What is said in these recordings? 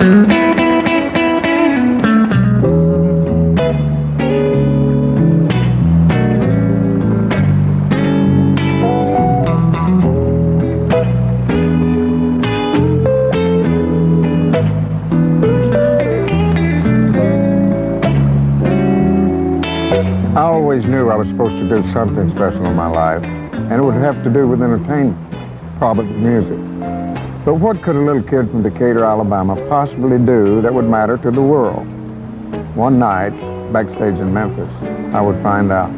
I always knew I was supposed to do something special in my life, and it would have to do with entertainment, probably music. But what could a little kid from Decatur, Alabama possibly do that would matter to the world? One night, backstage in Memphis, I would find out.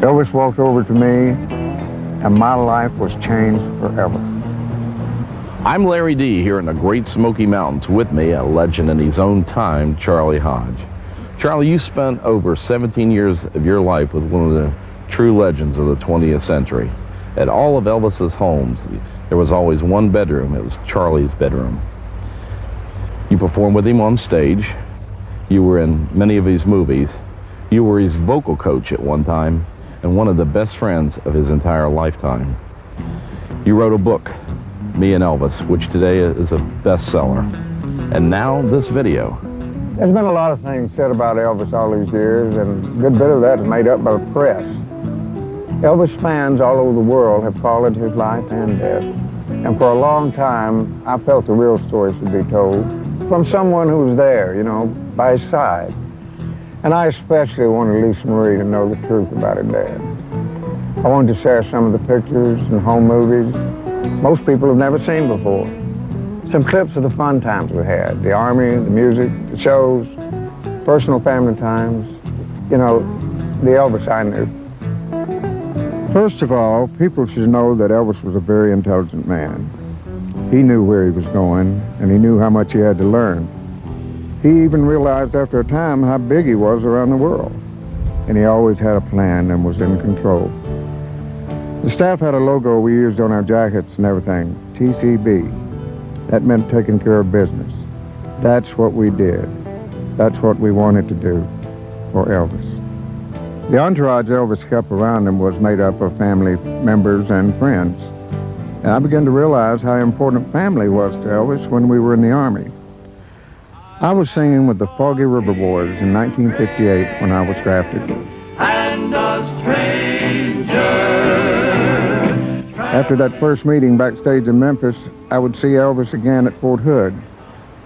Elvis walked over to me, and my life was changed forever. I'm Larry D. here in the Great Smoky Mountains. With me, a legend in his own time, Charlie Hodge. Charlie, you spent over 17 years of your life with one of the true legends of the 20th century. At all of Elvis's homes, there was always one bedroom. It was Charlie's bedroom. You performed with him on stage. You were in many of his movies. You were his vocal coach at one time and one of the best friends of his entire lifetime. You wrote a book, Me and Elvis, which today is a bestseller. And now this video. There's been a lot of things said about Elvis all these years, and a good bit of that is made up by the press. Elvis fans all over the world have followed his life and death. And for a long time, I felt the real story should be told from someone who was there, you know, by his side. And I especially wanted Lisa Marie to know the truth about her dad. I wanted to share some of the pictures and home movies most people have never seen before. Some clips of the fun times we had, the Army, the music, the shows, personal family times, you know, the Elvis I knew. First of all, people should know that Elvis was a very intelligent man. He knew where he was going, and he knew how much he had to learn. He even realized after a time how big he was around the world, and he always had a plan and was in control. The staff had a logo we used on our jackets and everything, TCB. That meant taking care of business. That's what we did. That's what we wanted to do for Elvis. The entourage Elvis kept around him was made up of family members and friends. And I began to realize how important family was to Elvis when we were in the Army. I was singing with the Foggy River Boys in 1958 when I was drafted. And a stranger. After that first meeting backstage in Memphis, I would see Elvis again at Fort Hood.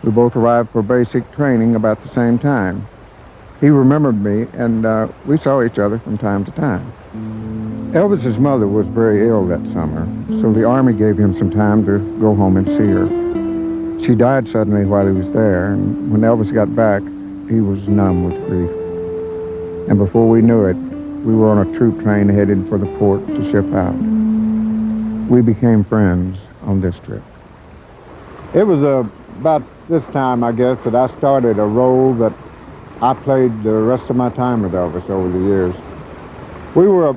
We both arrived for basic training about the same time. He remembered me, and we saw each other from time to time. Elvis's mother was very ill that summer, so the Army gave him some time to go home and see her. She died suddenly while he was there, and when Elvis got back, he was numb with grief. And before we knew it, we were on a troop train headed for the port to ship out. We became friends on this trip. It was about this time, I guess, that I started a role that I played the rest of my time with Elvis over the years. We were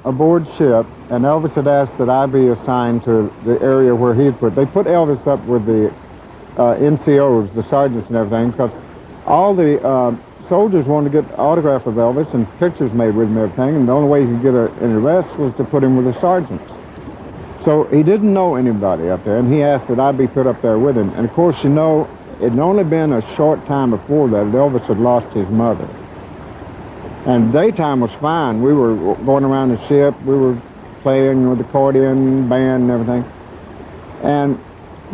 aboard ship, and Elvis had asked that I be assigned to the area where he'd put. They put Elvis up with the NCOs, the sergeants and everything, because all the soldiers wanted to get an autograph of Elvis and pictures made with him and everything, and the only way he could get an arrest was to put him with the sergeants. So he didn't know anybody up there, and he asked that I be put up there with him. And of course, you know, it had only been a short time before that Elvis had lost his mother. And daytime was fine. We were going around the ship. We were playing with the accordion, band, and everything. And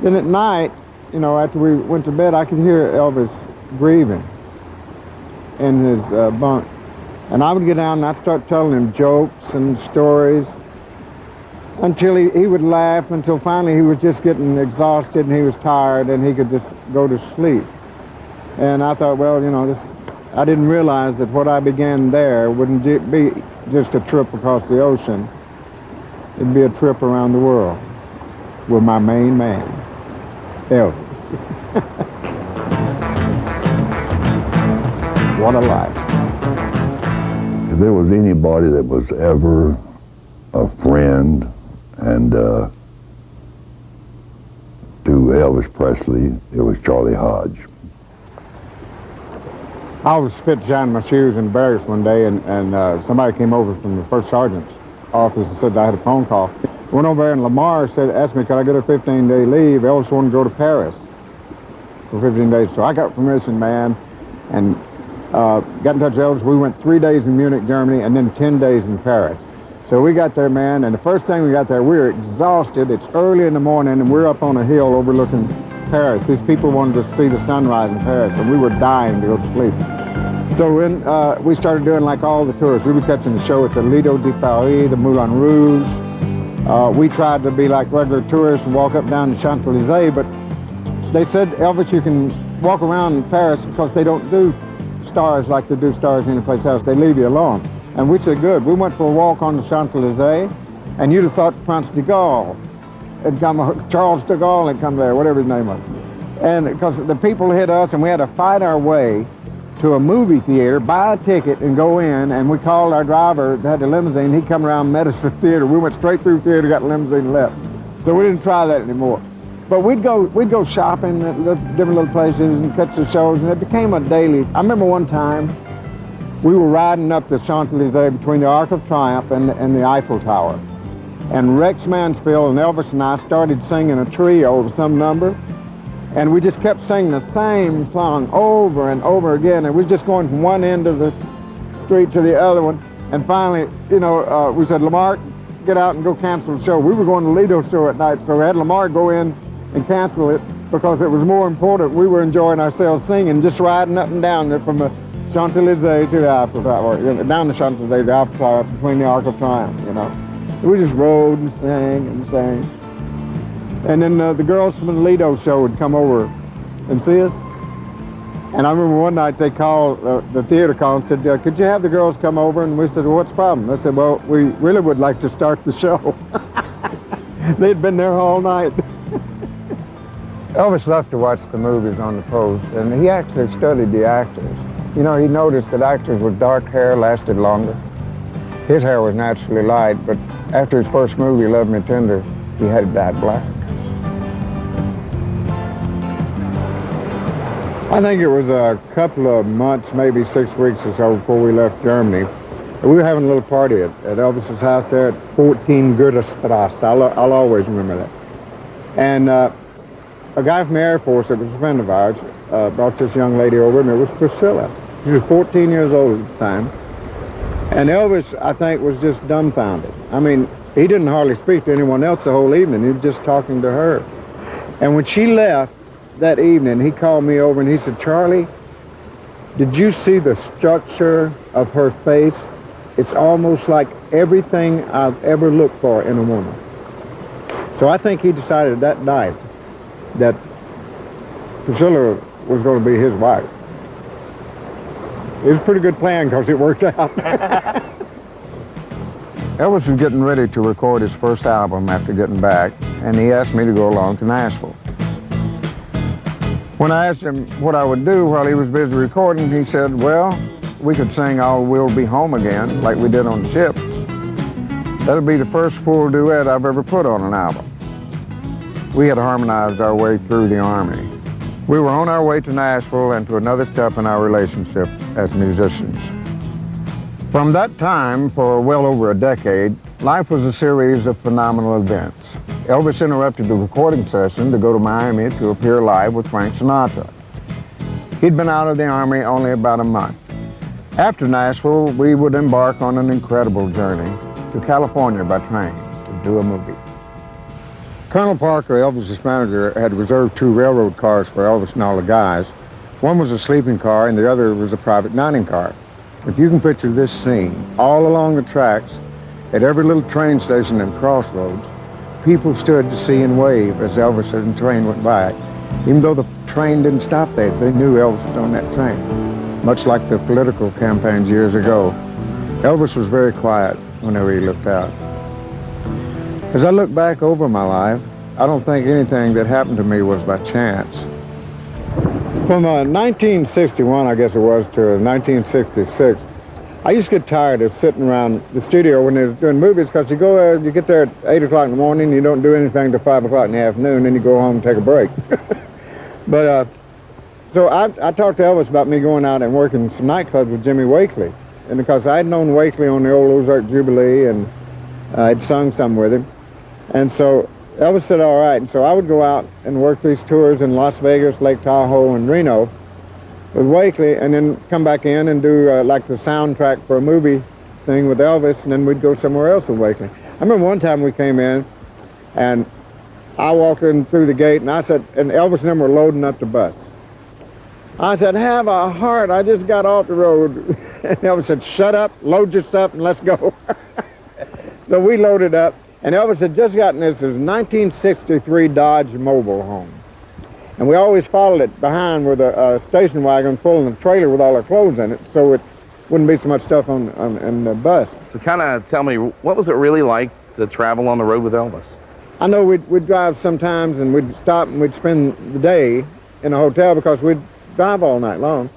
then at night, you know, after we went to bed, I could hear Elvis grieving in his bunk. And I would get down and I'd start telling him jokes and stories until he would laugh, until finally he was just getting exhausted and he was tired and he could just go to sleep. And I thought, well, you know, I didn't realize that what I began there wouldn't be just a trip across the ocean. It'd be a trip around the world with my main man, Elvis. What a life. If there was anybody that was ever a friend and to Elvis Presley, it was Charlie Hodge. I was spit shining my shoes in the barracks one day, and somebody came over from the first sergeant's office and said I had a phone call. Went over there, and Lamar asked me, could I get a 15-day leave? Elvis wanted to go to Paris. for 15 days. So I got permission, man, and got in touch with Elvis. We went 3 days in Munich, Germany, and then 10 days in Paris. So we got there, man, and the first thing we got there, we were exhausted. It's early in the morning, and we're up on a hill overlooking Paris. These people wanted to see the sunrise in Paris, and we were dying to go to sleep. So when we started doing like all the tourists, we were catching the show at the Lido de Paris, the Moulin Rouge. We tried to be like regular tourists and walk up down the Champs-Élysées, but they said, Elvis, you can walk around in Paris because they don't do stars like they do stars any place else. They leave you alone. And we said, good. We went for a walk on the Champs-Élysées, and you'd have thought Prince de Gaulle had come, Charles de Gaulle had come there, whatever his name was. And because the people hit us, and we had to fight our way to a movie theater, buy a ticket, and go in. And we called our driver that had the limousine. He come around and met us at the theater. We went straight through the theater, got the limousine and left. So we didn't try that anymore. But we'd go shopping at different little places and catch the shows, and it became a daily. I remember one time, we were riding up the Champs-Élysées between the Arc of Triumph and the Eiffel Tower. And Rex Mansfield and Elvis and I started singing a trio of some number. And we just kept singing the same song over and over again. And we was just going from one end of the street to the other one. And finally, you know, we said, Lamar, get out and go cancel the show. We were going to Lido show at night, so we had Lamar go in and cancel it because it was more important. We were enjoying ourselves singing, just riding up and down there from the Champs-Élysées to the Eiffel Tower, you know, down the Champs-Élysées, the Eiffel Tower, between the Arc of Triumph, you know. We just rode and sang and sang. And then the girls from the Lido show would come over and see us. And I remember one night they called, the theater called and said, could you have the girls come over? And we said, well, what's the problem? They said, well, we really would like to start the show. They'd been there all night. Elvis loved to watch the movies on the post, and he actually studied the actors. You know, he noticed that actors with dark hair lasted longer. His hair was naturally light, but after his first movie, Love Me Tender, he had it dyed black. I think it was a couple of months, maybe 6 weeks or so before we left Germany. We were having a little party at Elvis's house there at 14 Goethestrasse. I'll always remember that. And a guy from the Air Force that was a friend of ours brought this young lady over, and it was Priscilla. She was 14 years old at the time. And Elvis, I think, was just dumbfounded. I mean, he didn't hardly speak to anyone else the whole evening. He was just talking to her. And when she left that evening, he called me over and he said, Charlie, did you see the structure of her face? It's almost like everything I've ever looked for in a woman. So I think he decided that night that Priscilla was going to be his wife. It was a pretty good plan because it worked out. Elvis was getting ready to record his first album after getting back, and he asked me to go along to Nashville. When I asked him what I would do while he was busy recording, he said, well, we could sing All We'll Be Home Again like we did on the ship. That'll be the first full duet I've ever put on an album. We had harmonized our way through the Army. We were on our way to Nashville and to another step in our relationship as musicians. From that time, for well over a decade, life was a series of phenomenal events. Elvis interrupted the recording session to go to Miami to appear live with Frank Sinatra. He'd been out of the Army only about a month. After Nashville, we would embark on an incredible journey to California by train to do a movie. Colonel Parker, Elvis's manager, had reserved 2 railroad cars for Elvis and all the guys. One was a sleeping car and the other was a private dining car. If you can picture this scene, all along the tracks, at every little train station and crossroads, people stood to see and wave as Elvis and the train went by. Even though the train didn't stop there, they knew Elvis was on that train, much like the political campaigns years ago. Elvis was very quiet whenever he looked out. As I look back over my life, I don't think anything that happened to me was by chance. From 1961, I guess it was, to 1966, I used to get tired of sitting around the studio when they was doing movies because you get there at 8 o'clock in the morning, you don't do anything till 5 o'clock in the afternoon, then you go home and take a break. But so I talked to Elvis about me going out and working some nightclubs with Jimmy Wakely. And because I'd known Wakely on the old Ozark Jubilee and I'd sung some with him. And so Elvis said, all right. And so I would go out and work these tours in Las Vegas, Lake Tahoe, and Reno with Wakely, and then come back in and do like the soundtrack for a movie thing with Elvis, and then we'd go somewhere else with Wakely. I remember one time we came in, and I walked in through the gate, and I said, and Elvis and them were loading up the bus. I said, have a heart, I just got off the road. And Elvis said, shut up, load your stuff, and let's go. So we loaded up, and Elvis had just gotten this 1963 Dodge mobile home. And we always followed it behind with a station wagon pulling a trailer with all our clothes in it, so it wouldn't be so much stuff on the bus. So kind of tell me, what was it really like to travel on the road with Elvis? I know we'd drive sometimes, and we'd stop and we'd spend the day in a hotel because we'd drive all night long.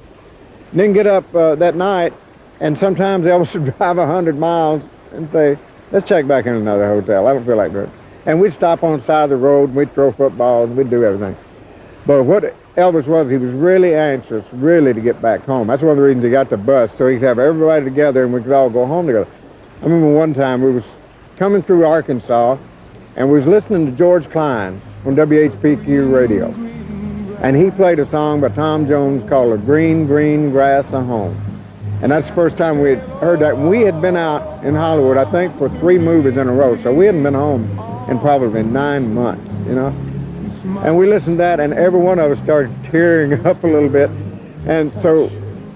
And then get up that night, and sometimes Elvis would drive 100 miles and say, let's check back in another hotel. I don't feel like doing it. And we'd stop on the side of the road, and we'd throw footballs, and we'd do everything. But what Elvis was, he was really anxious, really, to get back home. That's one of the reasons he got the bus, so he could have everybody together and we could all go home together. I remember one time we was coming through Arkansas, and we was listening to George Klein on WHPQ radio. And he played a song by Tom Jones called "A Green, Green Grass of Home." And that's the first time we had heard that. We had been out in Hollywood, I think, for 3 movies in a row, so we hadn't been home in probably 9 months, you know. And we listened to that, and every one of us started tearing up a little bit. And so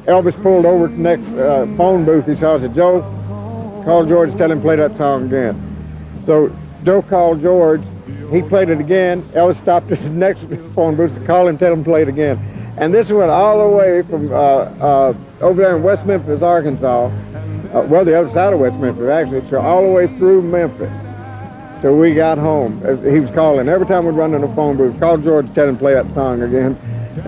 Elvis pulled over to the next phone booth he saw. I said, Joe, call George, tell him to play that song again. So Joe called George. He played it again. Elvis stopped at the next phone booth to call him, tell him to play it again. And this went all the way from over there in West Memphis, Arkansas, well, the other side of West Memphis, actually, to all the way through Memphis. So we got home. He was calling. Every time we'd run in the phone booth, call George, tell him to play that song again.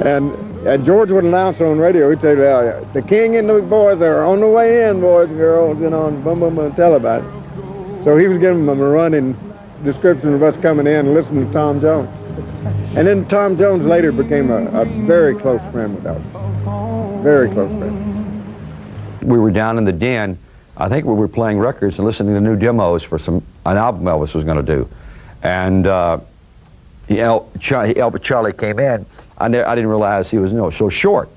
And George would announce on radio, he'd say, the king and the boys are on the way in, boys and girls, you know, and boom, boom, boom, tell about it. So he was giving them a running description of us coming in and listening to Tom Jones. And then Tom Jones later became a very close friend with Elvis. Very close friend. We were down in the den. I think we were playing records and listening to new demos for an album Elvis was going to do. And Charlie came in. I didn't realize he was so short.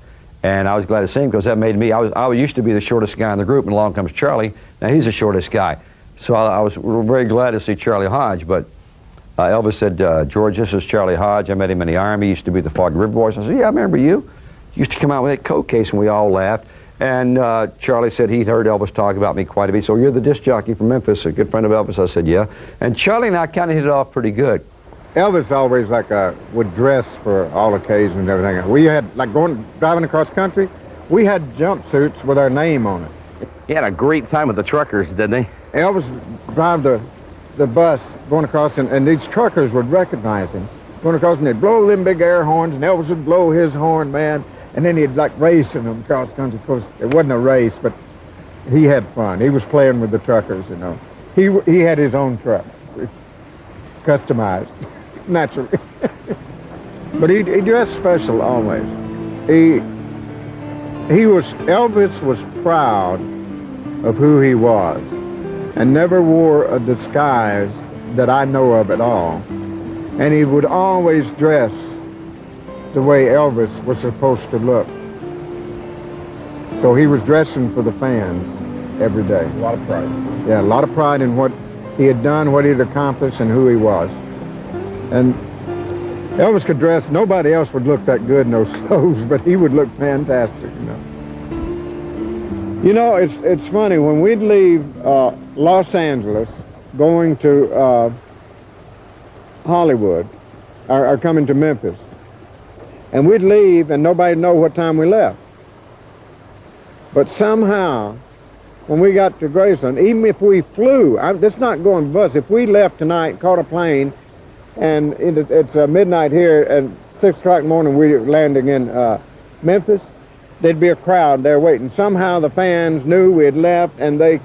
And I was glad to see him because that made me, I used to be the shortest guy in the group, and along comes Charlie. Now he's the shortest guy. So I was very glad to see Charlie Hodge, but Elvis said, George, this is Charlie Hodge. I met him in the Army. He used to be the Foggy River Boys. I said, yeah, I remember you. He used to come out with that coat case, and we all laughed. And Charlie said he'd heard Elvis talk about me quite a bit. So you're the disc jockey from Memphis, a good friend of Elvis. I said, yeah. And Charlie and I kind of hit it off pretty good. Elvis always would dress for all occasions and everything. We had, driving across country, we had jumpsuits with our name on it. He had a great time with the truckers, didn't he? Elvis drive the bus going across, and these truckers would recognize him. Going across, and they'd blow them big air horns, and Elvis would blow his horn, man. And then he'd racing them across country. Of course, it wasn't a race, but he had fun. He was playing with the truckers, you know. He had his own truck, customized, naturally. But he dressed special always. Elvis was proud of who he was, and never wore a disguise that I know of at all. And he would always dress the way Elvis was supposed to look. So he was dressing for the fans every day. A lot of pride. Yeah, a lot of pride in what he had done, what he had accomplished, and who he was. And Elvis could dress, nobody else would look that good in those clothes, but he would look fantastic, you know. You know, it's funny, when we'd leave Los Angeles going to Hollywood, or coming to Memphis, and we'd leave and nobody'd know what time we left. But somehow, when we got to Graceland, even if we flew, it's not going bus, if we left tonight, caught a plane, and it's midnight here, and 6 o'clock in the morning we're landing in Memphis, there'd be a crowd there waiting. Somehow the fans knew we had left, and they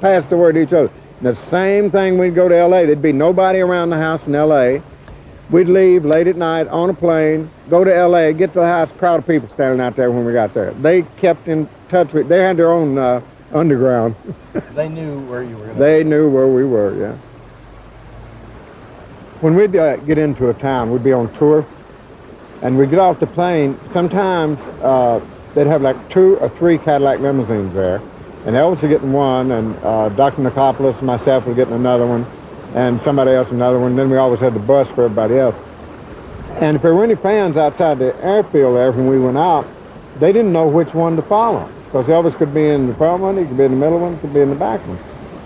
passed the word to each other. The same thing, we'd go to L.A., there'd be nobody around the house in L.A., we'd leave late at night on a plane, go to L.A., get to the house, crowd of people standing out there when we got there. They kept in touch with, they had their own underground. They knew where you were going to They knew where we were, yeah. when we'd get into a town, we'd be on tour, and we'd get off the plane. Sometimes they'd have like 2 or 3 Cadillac limousines there, and Elvis would get in one, and Dr. Nicopoulos and myself would get in another one, and somebody else another one. Then we always had the bus for everybody else. And if there were any fans outside the airfield there when we went out, they didn't know which one to follow, because Elvis could be in the front one, he could be in the middle one, he could be in the back one,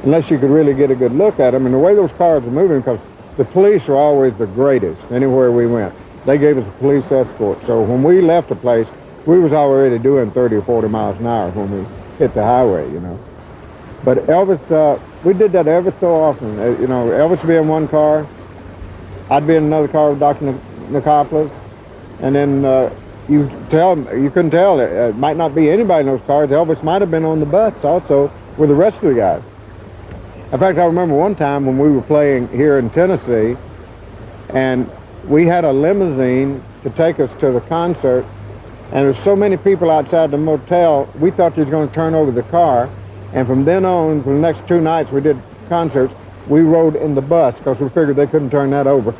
unless you could really get a good look at him. And the way those cars were moving, because the police were always the greatest anywhere we went. They gave us a police escort. So when we left the place, we was already doing 30 or 40 miles an hour when we hit the highway, you know. But Elvis, we did that every so often. You know, Elvis would be in one car, I'd be in another car with Dr. Nicopoulos, and then you couldn't tell. It might not be anybody in those cars. Elvis might have been on the bus also with the rest of the guys. In fact, I remember one time when we were playing here in Tennessee, and we had a limousine to take us to the concert, and there were so many people outside the motel, we thought they was going to turn over the car, and from then on, for the next 2 nights we did concerts, we rode in the bus because we figured they couldn't turn that over.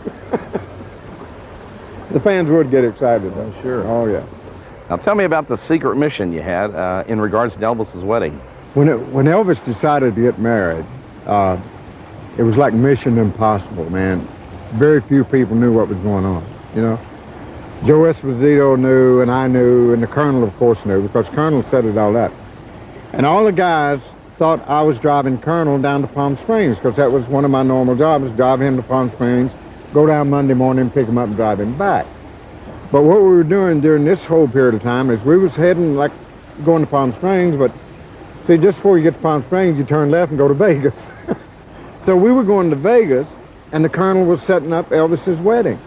The fans would get excited, though. Oh, sure. Oh, yeah. Now tell me about the secret mission you had in regards to Elvis's wedding. When Elvis decided to get married, it was like Mission Impossible, man. Very few people knew what was going on, you know. Joe Esposito knew, and I knew, and the Colonel, of course, knew, because Colonel set it all up. And all the guys thought I was driving Colonel down to Palm Springs, because that was one of my normal jobs, drive him to Palm Springs, go down Monday morning, pick him up, and drive him back. But what we were doing during this whole period of time is we was heading, like, going to Palm Springs, but see, just before you get to Palm Springs, you turn left and go to Vegas. So we were going to Vegas, and the Colonel was setting up Elvis's wedding.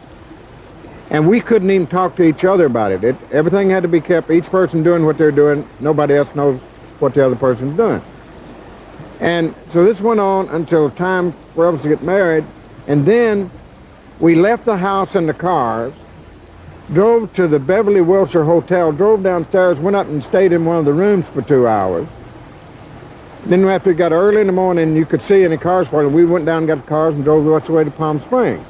And we couldn't even talk to each other about it. Everything had to be kept, each person doing what they're doing. Nobody else knows what the other person's doing. And so this went on until time for Elvis to get married, and then we left the house in the cars, drove to the Beverly Wilshire Hotel, drove downstairs, went up and stayed in one of the rooms for 2 hours. Then after it got early in the morning, you could see any cars parked. We went down and got the cars and drove the rest of the way to Palm Springs.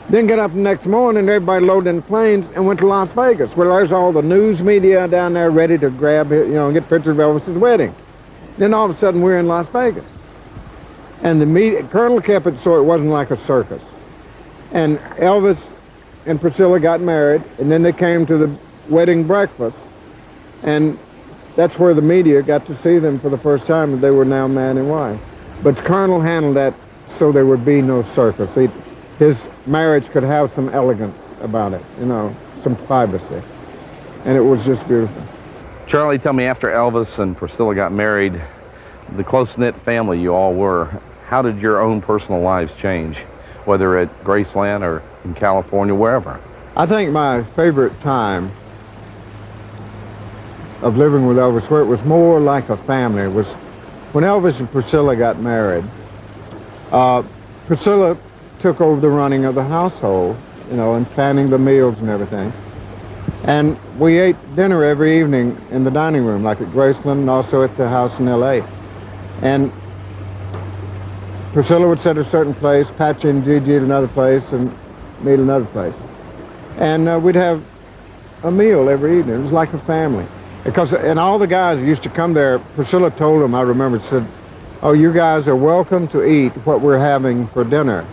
Then got up the next morning, everybody loaded in the planes and went to Las Vegas. Well, there's all the news media down there ready to grab, you know, get pictures of Elvis's wedding. Then all of a sudden we're in Las Vegas. And the media, Colonel kept it so it wasn't like a circus. And Elvis and Priscilla got married, and then they came to the wedding breakfast, and that's where the media got to see them for the first time, and they were now man and wife. But the Colonel handled that so there would be no circus. His marriage could have some elegance about it, you know, some privacy. And it was just beautiful. Charlie, tell me, after Elvis and Priscilla got married, the close-knit family you all were, how did your own personal lives change, whether at Graceland or in California, wherever? I think my favorite time of living with Elvis, where it was more like a family, was when Elvis and Priscilla got married. Priscilla took over the running of the household, you know, and planning the meals and everything. And we ate dinner every evening in the dining room, like at Graceland and also at the house in L.A. And Priscilla would sit at a certain place, Patsy and Gigi at another place, and me at another place. And we'd have a meal every evening. It was like a family. And all the guys used to come there, Priscilla told them, I remember, she said, "Oh, you guys are welcome to eat what we're having for dinner.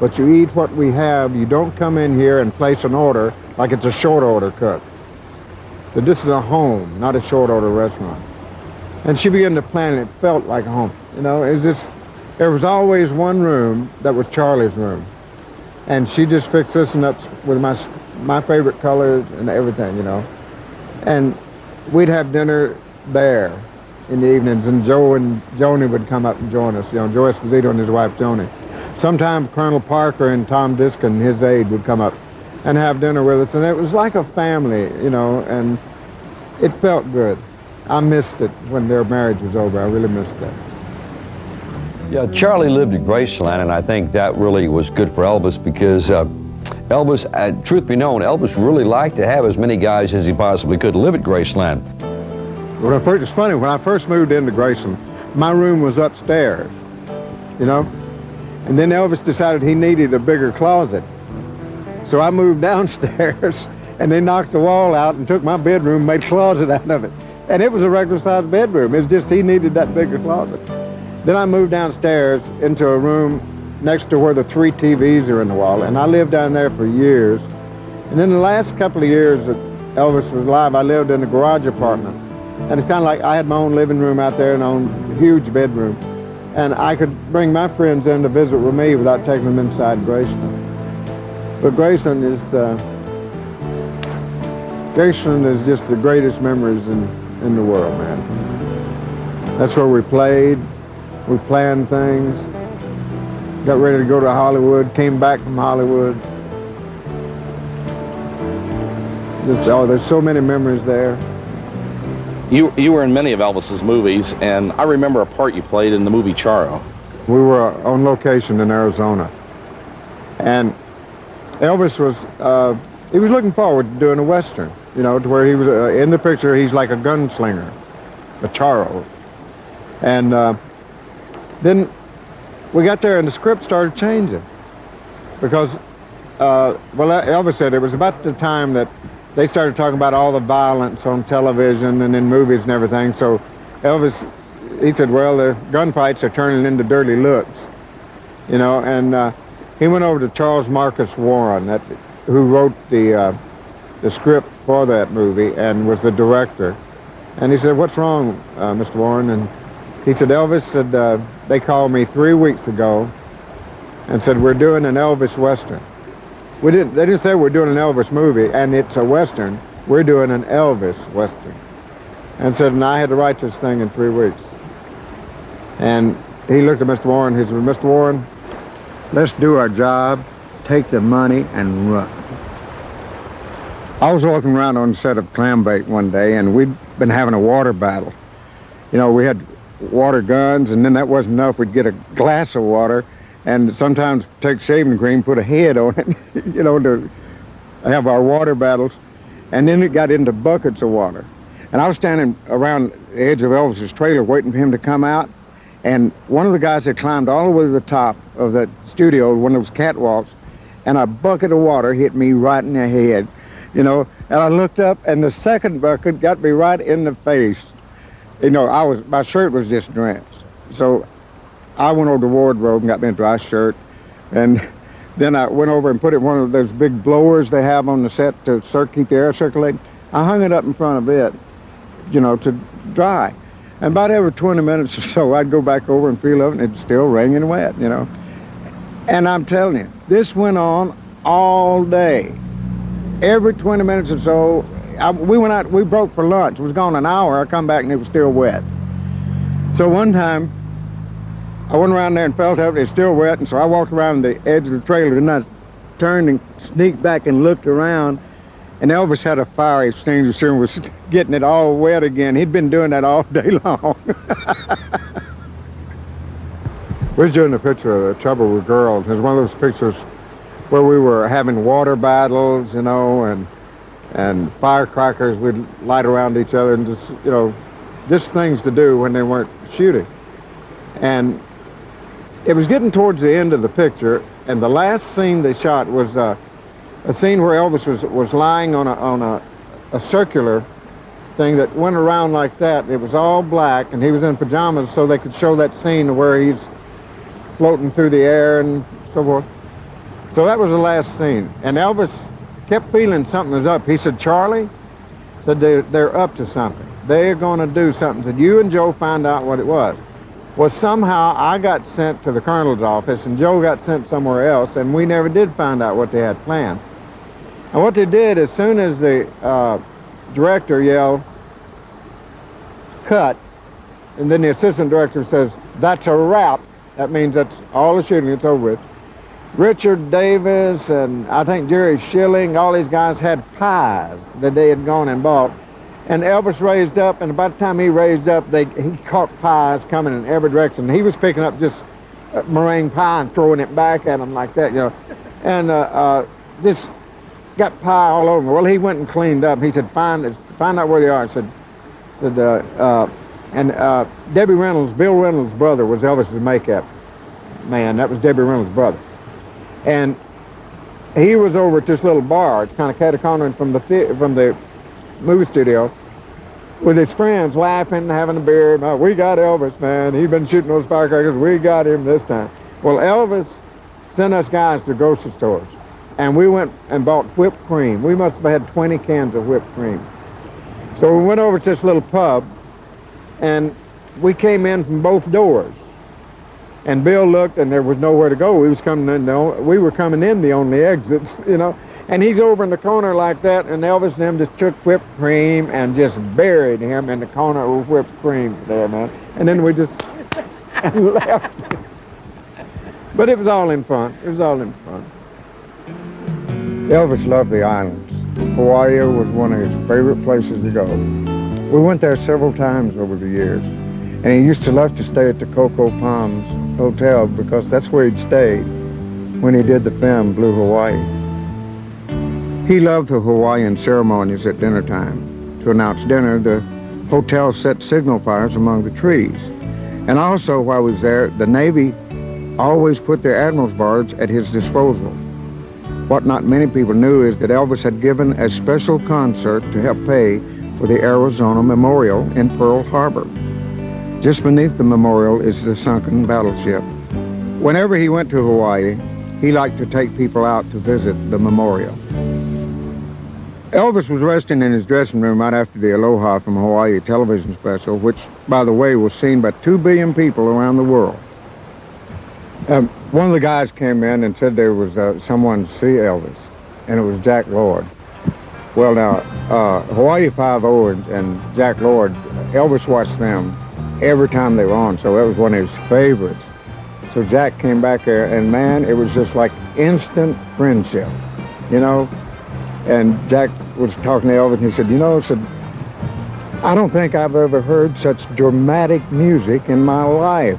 But you eat what we have. You don't come in here and place an order like it's a short order cook. So this is a home, not a short order restaurant." And she began to plan, and it felt like a home. You know, it was just, there was always one room that was Charlie's room. And she just fixed this and that with my favorite colors and everything, you know. And we'd have dinner there in the evenings, and Joe and Joni would come up and join us, you know, Joe Esposito and his wife Joni. Sometimes Colonel Parker and Tom Diskin, his aide, would come up and have dinner with us, and it was like a family, you know, and it felt good. I missed it when their marriage was over. I really missed that. Yeah, Charlie lived at Graceland, and I think that really was good for Elvis because Elvis, truth be known, Elvis really liked to have as many guys as he possibly could live at Graceland. It's funny, when I first moved into Graceland, my room was upstairs, you know, And then Elvis decided he needed a bigger closet. So I moved downstairs, and they knocked the wall out and took my bedroom, made a closet out of it. And it was a regular sized bedroom. It was just he needed that bigger closet. Then I moved downstairs into a room next to where the 3 TVs are in the wall, and I lived down there for years. And then the last couple of years that Elvis was alive, I lived in a garage apartment. And it's kind of like I had my own living room out there and my own huge bedroom. And I could bring my friends in to visit with me without taking them inside Graceland. But Graceland is just the greatest memories in the world, man. That's where we played, we planned things, got ready to go to Hollywood, came back from Hollywood. There's so many memories there. You were in many of Elvis's movies, and I remember a part you played in the movie Charo. We were on location in Arizona, and Elvis he was looking forward to doing a Western, you know, to where he was, in the picture, he's like a gunslinger, a Charo. And then we got there and the script started changing because, well, Elvis said it was about the time that they started talking about all the violence on television and in movies and everything. So Elvis, he said, well, the gunfights are turning into dirty looks, you know, and he went over to Charles Marcus Warren, who wrote the script for that movie and was the director. And he said, what's wrong, Mr. Warren? And he said, Elvis said, they called me 3 weeks ago and said, we're doing an Elvis Western. They didn't say we're doing an Elvis movie and it's a Western. We're doing an Elvis Western. And said, and I had to write this thing in 3 weeks. And he looked at Mr. Warren, he said, Mr. Warren, let's do our job, take the money, and run. I was walking around on the set of Clambake one day, and we'd been having a water battle. You know, we had water guns, and then that wasn't enough. We'd get a glass of water, and sometimes take shaving cream, put a head on it, you know, to have our water battles. And then it got into buckets of water. And I was standing around the edge of Elvis's trailer waiting for him to come out. And one of the guys had climbed all the way to the top of that studio, one of those catwalks, and a bucket of water hit me right in the head, you know. And I looked up, and the second bucket got me right in the face. You know, my shirt was just drenched. So I went over to the wardrobe and got me a dry shirt. And then I went over and put it in one of those big blowers they have on the set to keep the air circulating. I hung it up in front of it, you know, to dry. And about every 20 minutes or so, I'd go back over and feel of it, and it's still raining wet, you know. And I'm telling you, this went on all day. Every 20 minutes or so, we went out, we broke for lunch. It was gone an hour. I come back, and it was still wet. So one time, I went around there and felt of it. It's still wet, and so I walked around the edge of the trailer, and I turned and sneaked back and looked around. And Elvis had a fire extinguisher and was getting it all wet again. He'd been doing that all day long. We was doing a picture of the Trouble with Girls. It was one of those pictures where we were having water battles, you know, and firecrackers we'd light around each other and just, you know, just things to do when they weren't shooting. And it was getting towards the end of the picture, and the last scene they shot was a scene where Elvis was lying on a circular thing that went around like that. It was all black, and he was in pajamas, so they could show that scene where he's floating through the air and so forth. So that was the last scene. And Elvis kept feeling something was up. He said, Charlie, said they're up to something. They're going to do something. Said, you and Joe find out what it was. Well, somehow I got sent to the colonel's office, and Joe got sent somewhere else, and we never did find out what they had planned. And what they did, as soon as the director yelled, cut, and then the assistant director says, that's a wrap. That means that's all the shooting, it's over with. Richard Davis and I think Jerry Schilling, all these guys had pies that they had gone and bought. And Elvis raised up, and by the time he raised up, he caught pies coming in every direction. He was picking up just meringue pie and throwing it back at him like that, you know. And just got pie all over him. Well, he went and cleaned up. He said, find out where they are. And Debbie Reynolds, Bill Reynolds' brother, was Elvis's makeup. man. That was Debbie Reynolds' brother. And he was over at this little bar. It's kind of catty-corner from the movie studio, with his friends laughing, having a beer. "Oh, we got Elvis, man. He's been shooting those firecrackers. We got him this time." Well, Elvis sent us guys to grocery stores, and we went and bought whipped cream. We must have had 20 cans of whipped cream. So we went over to this little pub, and we came in from both doors. And Bill looked, and there was nowhere to go. We were coming in the only exits, you know. And he's over in the corner like that, and Elvis and them just took whipped cream and just buried him in the corner with whipped cream there, man. And then we just left. But it was all in fun. It was all in fun. Elvis loved the islands. Hawaii was one of his favorite places to go. We went there several times over the years. And he used to love to stay at the Cocoa Palms Hotel because that's where he'd stay when he did the film Blue Hawaii. He loved the Hawaiian ceremonies at dinner time. To announce dinner, the hotel set signal fires among the trees. And also, while he was there, the Navy always put their admiral's barge at his disposal. What not many people knew is that Elvis had given a special concert to help pay for the Arizona Memorial in Pearl Harbor. Just beneath the memorial is the sunken battleship. Whenever he went to Hawaii, he liked to take people out to visit the memorial. Elvis was resting in his dressing room right after the Aloha from Hawaii television special, which, by the way, was seen by 2 billion people around the world. One of the guys came in and said there was someone to see Elvis, and it was Jack Lord. Well, now, Hawaii Five-0 and Jack Lord, Elvis watched them every time they were on, so that was one of his favorites. So Jack came back there, and man, it was just like instant friendship, you know? And Jack was talking to Elvis, and he said, you know, I don't think I've ever heard such dramatic music in my life.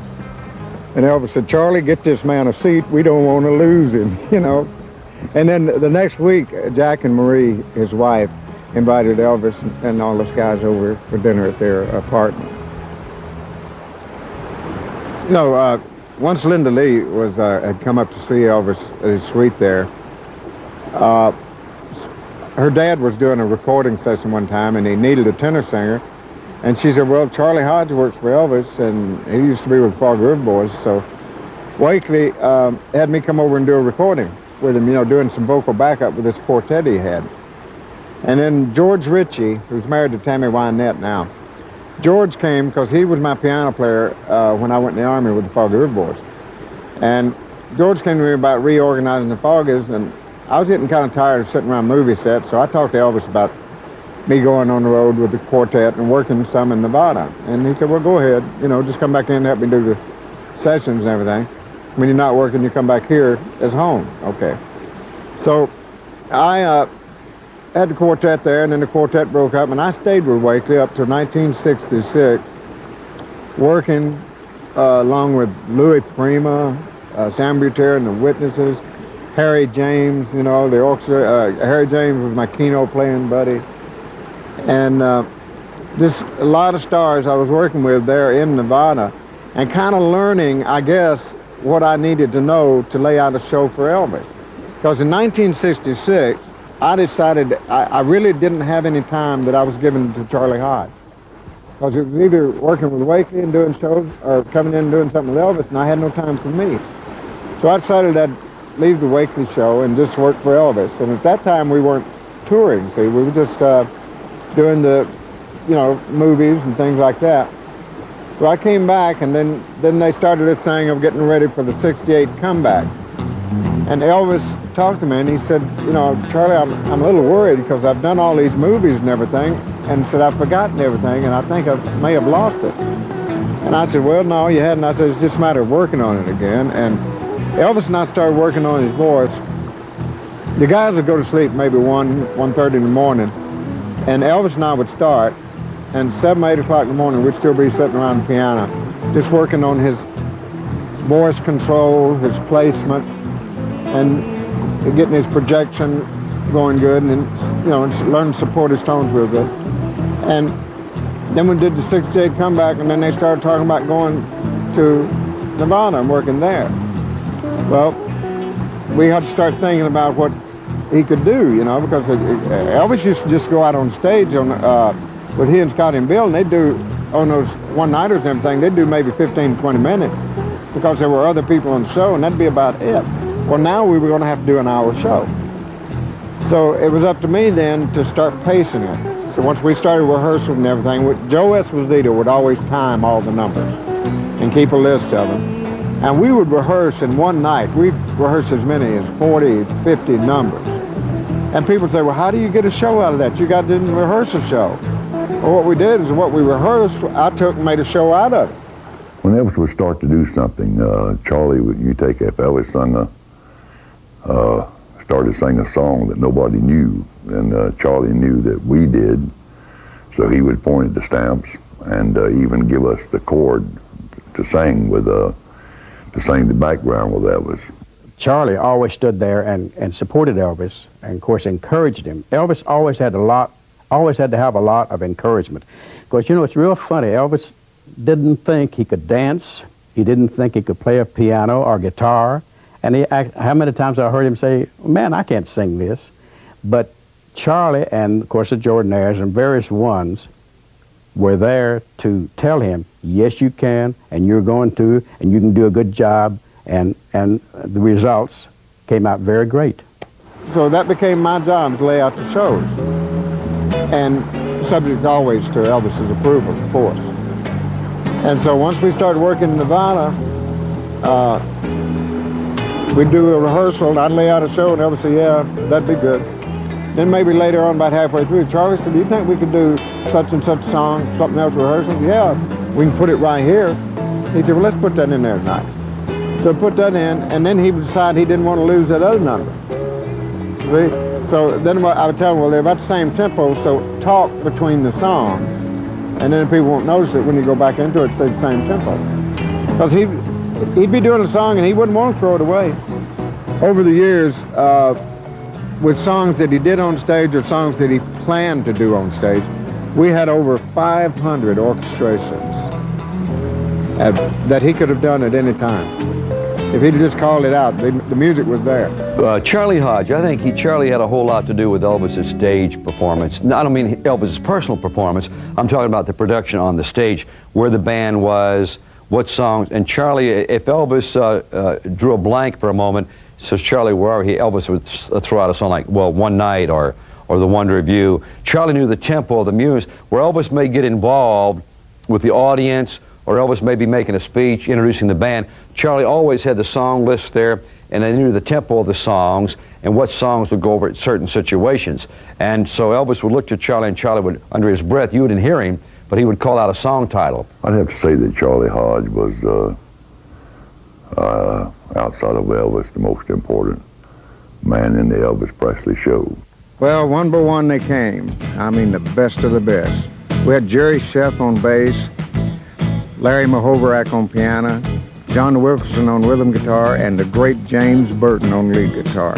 And Elvis said, Charlie, get this man a seat. We don't want to lose him, you know? And then the next week, Jack and Marie, his wife, invited Elvis and all those guys over for dinner at their apartment. You know, once Linda Lee had come up to see Elvis at his suite there, her dad was doing a recording session one time, and he needed a tenor singer. And she said, well, Charlie Hodge works for Elvis, and he used to be with the Fog River Boys. So Wakely had me come over and do a recording with him, you know, doing some vocal backup with this quartet he had. And then George Ritchie, who's married to Tammy Wynette now, George came because he was my piano player when I went in the Army with the Fog River Boys. And George came to me about reorganizing the Foggies, and I was getting kind of tired of sitting around movie sets, so I talked to Elvis about me going on the road with the quartet and working some in Nevada. And he said, well, go ahead, you know, just come back in and help me do the sessions and everything. When you're not working, you come back here as home. Okay. So I had the quartet there, and then the quartet broke up, and I stayed with Wakely up to 1966, working along with Louis Prima, Sam Butera and the Witnesses, Harry James, you know, the orchestra. Harry James was my keynote playing buddy. And just a lot of stars I was working with there in Nevada, and kind of learning, I guess, what I needed to know to lay out a show for Elvis. Because in 1966, I decided I really didn't have any time that I was giving to Charlie Hodge. Because it was either working with Wakely and doing shows, or coming in and doing something with Elvis, and I had no time for me. So I decided I'd leave the Wakely show and just work for Elvis. And at that time, we weren't touring, see, we were just doing the, you know, movies and things like that. So I came back, and then they started this thing of getting ready for the '68 comeback. And Elvis talked to me, and he said, you know, Charlie, I'm a little worried because I've done all these movies and everything, and said I've forgotten everything, and I think I may have lost it. And I said, well, no, you hadn't. I said, it's just a matter of working on it again. And Elvis and I started working on his voice. The guys would go to sleep maybe 1:30 in the morning, and Elvis and I would start, and 7, 8 o'clock in the morning, we'd still be sitting around the piano, just working on his voice control, his placement, and getting his projection going good, and you know, learning to support his tones real good. And then we did the '68 comeback, and then they started talking about going to Nevada and working there. Well, we had to start thinking about what he could do, you know, because Elvis used to just go out on stage on, with he and Scotty and Bill, and they'd do, on those one-nighters and everything, they'd do maybe 15, 20 minutes because there were other people on the show, and that'd be about it. Well, now we were going to have to do an hour show. So it was up to me then to start pacing it. So once we started rehearsal and everything, Joe Esposito would always time all the numbers and keep a list of them. And we would rehearse in one night. We'd rehearse as many as 40, 50 numbers. And people say, well, how do you get a show out of that? You didn't rehearse a show. Well, what we did is what we rehearsed, I took and made a show out of it. When Elvis would start to do something, Charlie, you take if Elvis started singing a song that nobody knew, and Charlie knew that we did, so he would point at the stamps and even give us the chord to sing with, to sing the background with Elvis. Charlie always stood there and supported Elvis, and of course encouraged him. Elvis always had to have a lot of encouragement. Because, you know, it's real funny. Elvis didn't think he could dance. He didn't think he could play a piano or guitar. And how many times I heard him say, man, I can't sing this. But Charlie and, of course, the Jordanaires and various ones were there to tell him, yes, you can, and you're going to, and you can do a good job, and the results came out very great. So that became my job, to lay out the shows. And subject always to Elvis's approval, of course. And so once we started working in Nevada, we'd do a rehearsal, and I'd lay out a show, and Elvis said, yeah, that'd be good. Then maybe later on, about halfway through, Charlie said, do you think we could do such and such song, something else rehearsal? Yeah, we can put it right here. He said, well, let's put that in there tonight. So put that in, and then he would decide he didn't want to lose that other number. See? So then I would tell him, well, they're about the same tempo, so talk between the songs. And then people won't notice it when you go back into it, stay the same tempo. Because he'd be doing a song and he wouldn't want to throw it away. Over the years, with songs that he did on stage or songs that he planned to do on stage, we had over 500 orchestrations that he could have done at any time. If he'd just called it out, the music was there. Charlie Hodge, I think Charlie had a whole lot to do with Elvis's stage performance. I don't mean Elvis's personal performance. I'm talking about the production on the stage, where the band was, what songs. And Charlie, if Elvis drew a blank for a moment, says Charlie, where are he? Elvis would throw out a song like, well, One Night or The Wonder of You. Charlie knew the tempo of the music, where Elvis may get involved with the audience, or Elvis may be making a speech, introducing the band. Charlie always had the song list there, and they knew the tempo of the songs and what songs would go over at certain situations. And so Elvis would look to Charlie, and Charlie would, under his breath, you wouldn't hear him, but he would call out a song title. I'd have to say that Charlie Hodge was, outside of Elvis, the most important man in the Elvis Presley show. Well, one by one they came. I mean, the best of the best. We had Jerry Sheff on bass, Larry Mahoverak on piano, John Wilkerson on rhythm guitar, and the great James Burton on lead guitar,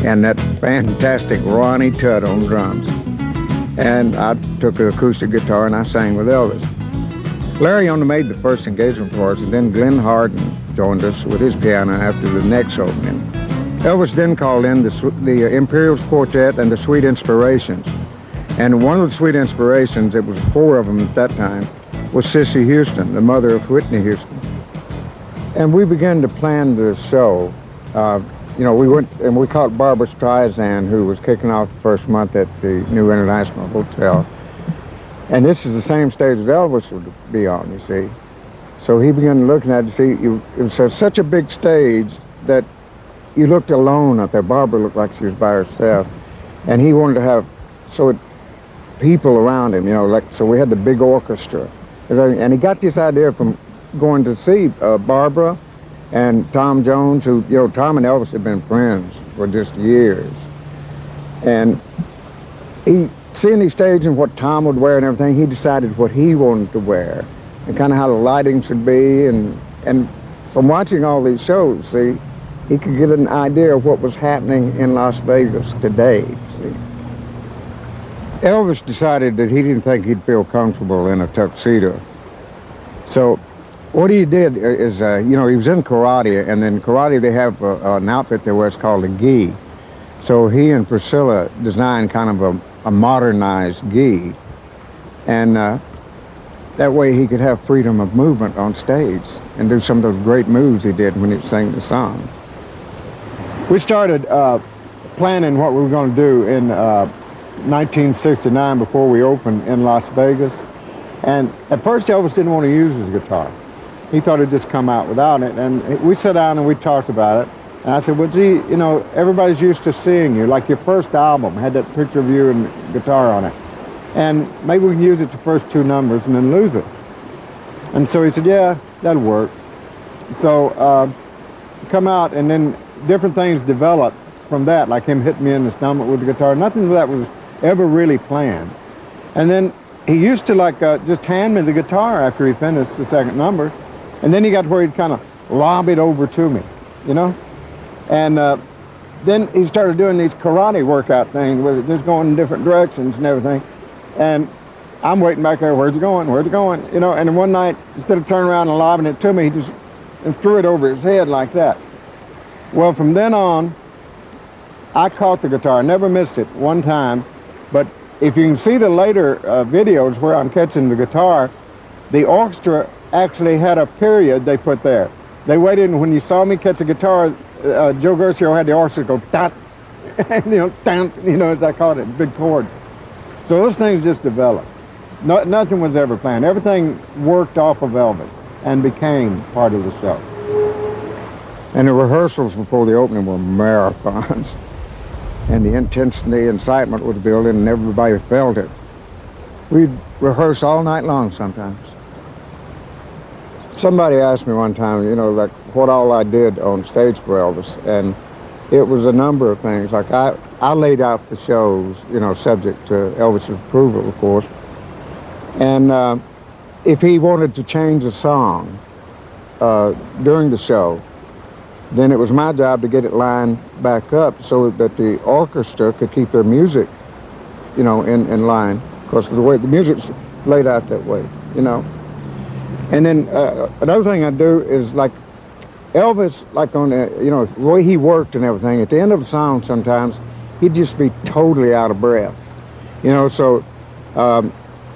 and that fantastic Ronnie Tutt on drums. And I took the acoustic guitar and I sang with Elvis. Larry only made the first engagement for us, and then Glenn Hardin joined us with his piano after the next opening. Elvis then called in the Imperials Quartet and the Sweet Inspirations. And one of the Sweet Inspirations, it was 4 of them at that time, was Cissy Houston, the mother of Whitney Houston. And we began to plan the show. You know, we went and we caught Barbra Streisand, who was kicking off the first month at the New International Hotel. And this is the same stage that Elvis would be on, you see. So he began looking at it to see, it was such a big stage that you looked alone up there. Barbara looked like she was by herself. And he wanted to have people around him, you know, like, so we had the big orchestra. And he got this idea from going to see Barbara and Tom Jones, who, you know, Tom and Elvis had been friends for just years. And seeing the stage and what Tom would wear and everything, he decided what he wanted to wear and kind of how the lighting should be. And from watching all these shows, see, he could get an idea of what was happening in Las Vegas today, see. Elvis decided that he didn't think he'd feel comfortable in a tuxedo. So What he did is, you know, he was in karate, and in karate they have an outfit there where it's called a gi. So he and Priscilla designed kind of a modernized gi, and that way he could have freedom of movement on stage and do some of those great moves he did when he sang the song. We started planning what we were going to do in 1969 before we opened in Las Vegas. And at first Elvis didn't want to use his guitar. He thought it'd just come out without it. And we sat down and we talked about it. And I said, well, gee, you know, everybody's used to seeing you. Like your first album had that picture of you and guitar on it. And maybe we can use it the first 2 numbers and then lose it. And so he said, yeah, that'll work. So come out, and then different things developed from that, like him hitting me in the stomach with the guitar. Nothing of that was ever really planned. And then he used to like just hand me the guitar after he finished the second number, and then he got where he'd kind of lob it over to me, you know? And then he started doing these karate workout things with it, just going in different directions and everything. And I'm waiting back there, where's it going, where's it going? You know, and then one night, instead of turning around and lobbing it to me, he just threw it over his head like that. Well, from then on, I caught the guitar. I never missed it one time. But if you can see the later videos where I'm catching the guitar, the orchestra actually had a period they put there. They waited, and when you saw me catch the guitar, Joe Gercio had the orchestra go, dot, and, you know, as I called it, big chord. So those things just developed. Nothing was ever planned. Everything worked off of Elvis and became part of the show. And the rehearsals before the opening were marathons. And the intensity and excitement was building, and everybody felt it. We'd rehearse all night long sometimes. Somebody asked me one time, you know, like what all I did on stage for Elvis, and it was a number of things. Like I laid out the shows, you know, subject to Elvis's approval, of course. And if he wanted to change a song during the show, then it was my job to get it lined back up so that the orchestra could keep their music, you know, in line. Because the way the music's laid out that way, you know. And then another thing I do is like Elvis, like on the, you know, the way he worked and everything, at the end of the song sometimes, he'd just be totally out of breath. You know, so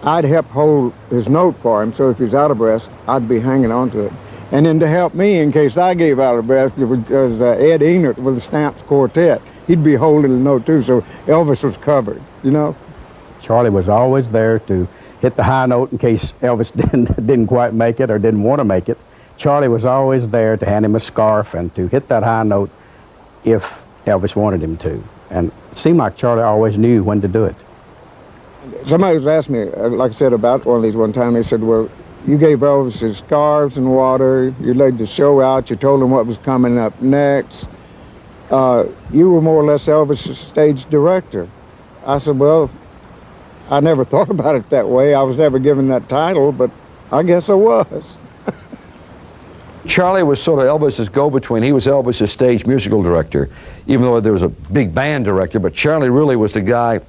I'd help hold his note for him, so if he's out of breath, I'd be hanging on to it. And then to help me, in case I gave out of breath, it was Ed Enert with the Stamps Quartet. He'd be holding the note too, so Elvis was covered, you know? Charlie was always there to hit the high note in case Elvis didn't quite make it or didn't want to make it. Charlie was always there to hand him a scarf and to hit that high note if Elvis wanted him to. And it seemed like Charlie always knew when to do it. Somebody was asking me, like I said, about one of these one time. They said, well, you gave Elvis his scarves and water, you laid the show out, you told him what was coming up next. You were more or less Elvis' stage director. I said, well, I never thought about it that way. I was never given that title, but I guess I was. Charlie was sort of Elvis's go-between. He was Elvis's stage musical director, even though there was a big band director, but Charlie really was the guy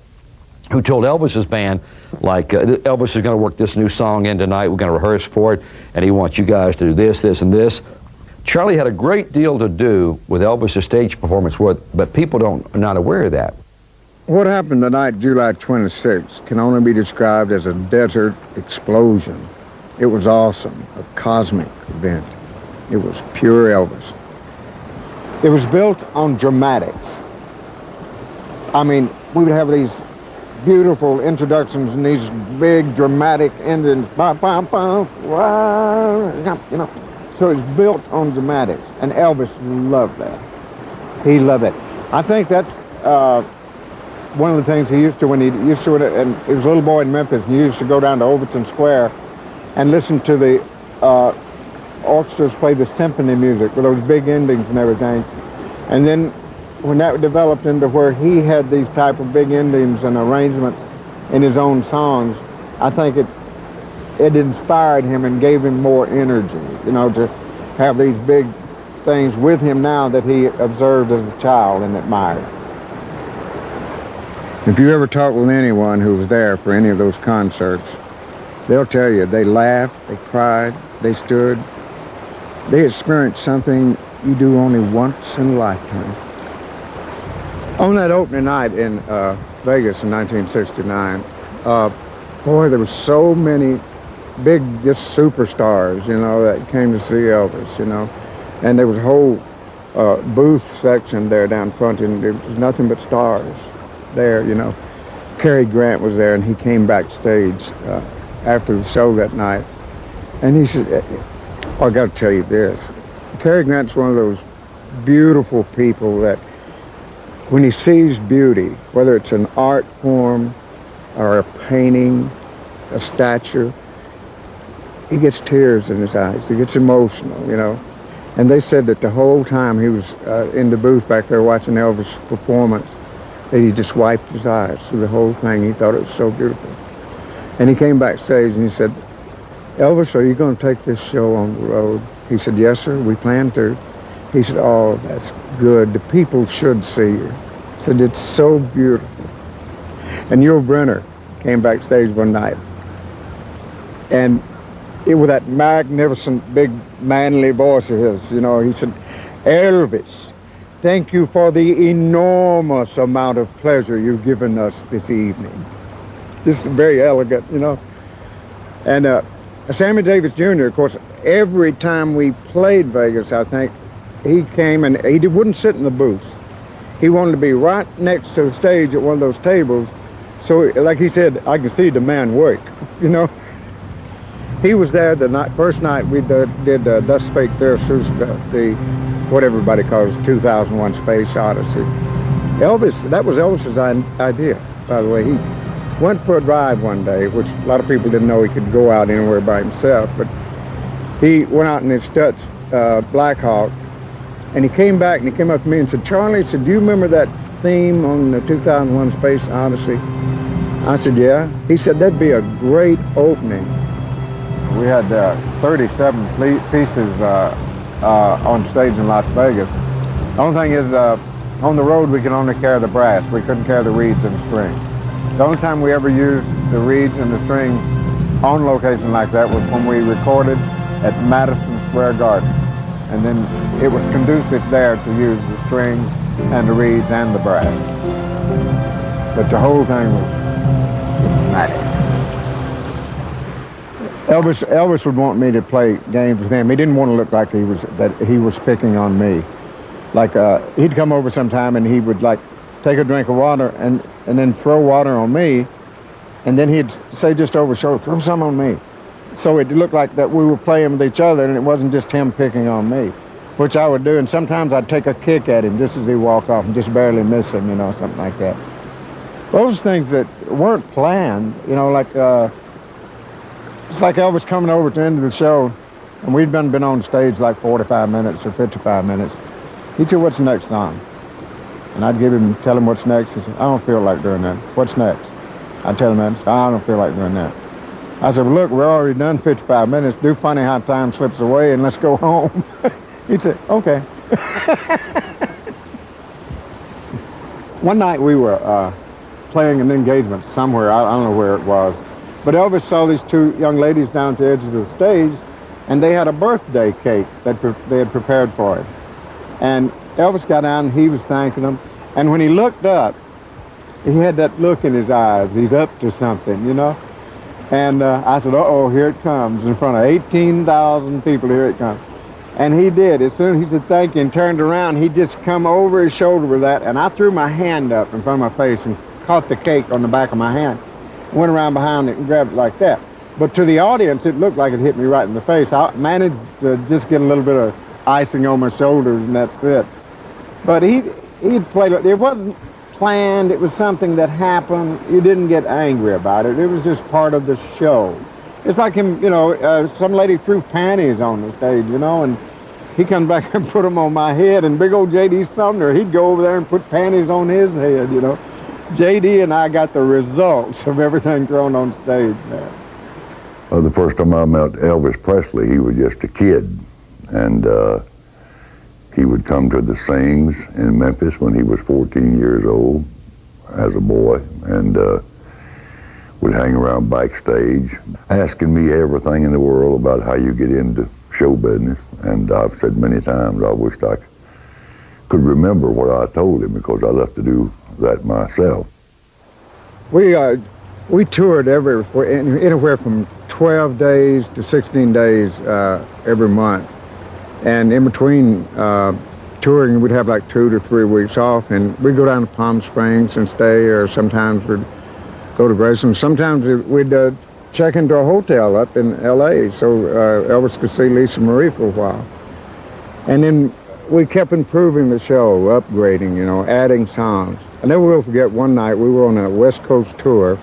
who told Elvis's band, like, Elvis is going to work this new song in tonight, we're going to rehearse for it, and he wants you guys to do this, this, and this. Charlie had a great deal to do with Elvis's stage performance, but people are not aware of that. What happened the night July 26th can only be described as a desert explosion. It was awesome, a cosmic event. It was pure Elvis. It was built on dramatics. I mean, we would have these beautiful introductions and these big dramatic endings, you know. So it's built on dramatics, and Elvis loved that. He loved it. I think that's one of the things he used to, when he used to, and he was a little boy in Memphis, and he used to go down to Overton Square and listen to the orchestras play the symphony music with those big endings and everything. And then when that developed into where he had these type of big endings and arrangements in his own songs, I think it inspired him and gave him more energy, you know, to have these big things with him now that he observed as a child and admired. If you ever talk with anyone who was there for any of those concerts, They'll tell you, they laughed, they cried, they stood. They experienced something you do only once in a lifetime. On that opening night in Vegas in 1969, boy, there were so many big just superstars, you know, that came to see Elvis, you know. And there was a whole booth section there down front, and there was nothing but stars there, you know. Cary Grant was there, and he came backstage after the show that night. And he said, oh, I got to tell you this. Cary Grant's one of those beautiful people that when he sees beauty, whether it's an art form or a painting, a statue, he gets tears in his eyes. He gets emotional, you know. And they said that the whole time he was in the booth back there watching Elvis' performance, that he just wiped his eyes through the whole thing. He thought it was so beautiful. And he came backstage and he said, Elvis, are you going to take this show on the road? He said, yes, sir, we plan to. He said, oh, that's good. The people should see you. He said, it's so beautiful. And Yul Brynner came backstage one night. And with that magnificent, big, manly voice of his, you know, he said, Elvis, thank you for the enormous amount of pleasure you've given us this evening. This is very elegant, you know. And Sammy Davis Jr., of course, every time we played Vegas, I think, he came and he wouldn't sit in the booth. He wanted to be right next to the stage at one of those tables. So, like he said, I could see the man work, you know. He was there the first night we did Thus Spake Zarathustra, the what everybody calls 2001 Space Odyssey. Elvis, that was Elvis's idea, by the way. He went for a drive one day, which a lot of people didn't know he could go out anywhere by himself, but he went out in his Stutz Blackhawk, and he came back and he came up to me and said, Charlie, he said, do you remember that theme on the 2001 Space Odyssey? I said, yeah. He said, that'd be a great opening. We had 37 pieces on stage in Las Vegas. The only thing is, on the road we could only carry the brass. We couldn't carry the reeds and the strings. The only time we ever used the reeds and the strings on location like that was when we recorded at Madison Square Garden. And then it was conducive there to use the strings and the reeds and the brass. But the whole thing was magic. Elvis would want me to play games with him. He didn't want to look like he was picking on me. Like he'd come over sometime and he would like take a drink of water and then throw water on me, and then he'd say just over his shoulder, throw some on me. So it looked like that we were playing with each other and it wasn't just him picking on me, which I would do. And sometimes I'd take a kick at him just as he walked off and just barely miss him, you know, something like that. Those things that weren't planned, you know, like it's like Elvis coming over to the end of the show, and we'd been on stage like 45 minutes or 55 minutes. He'd say, what's the next song? And I'd tell him what's next. He said, I don't feel like doing that. What's next? I'd tell him that. I don't feel like doing that. I said, well, look, we're already done 55 minutes. Do funny how time slips away and let's go home. He'd say, okay. One night we were playing an engagement somewhere. I don't know where it was. But Elvis saw these two young ladies down at the edge of the stage, and they had a birthday cake that they had prepared for him. And Elvis got down and he was thanking them. And when he looked up, he had that look in his eyes. He's up to something, you know? And I said, uh-oh, here it comes. In front of 18,000 people, here it comes. And he did. As soon as he said thank you and turned around, he just come over his shoulder with that. And I threw my hand up in front of my face and caught the cake on the back of my hand. Went around behind it and grabbed it like that. But to the audience, it looked like it hit me right in the face. I managed to just get a little bit of icing on my shoulders, and that's it. But he'd played, it wasn't planned, it was something that happened. You didn't get angry about it. It was just part of the show. It's like him, you know, some lady threw panties on the stage, you know, and he comes back and put them on my head, and big old J.D. Sumner, he'd go over there and put panties on his head, you know. J.D. and I got the results of everything thrown on stage there. The first time I met Elvis Presley, he was just a kid. And he would come to the Sings in Memphis when he was 14 years old as a boy. And would hang around backstage, asking me everything in the world about how you get into show business. And I've said many times I wished I could remember what I told him, because I left to do that myself. We toured anywhere from 12 days to 16 days every month. And in between touring, we'd have like 2 to 3 weeks off, and we'd go down to Palm Springs and stay, or sometimes we'd go to Graceland. Sometimes we'd check into a hotel up in L.A. so Elvis could see Lisa Marie for a while. And then we kept improving the show, upgrading, you know, adding songs. I never will forget one night we were on a West Coast tour,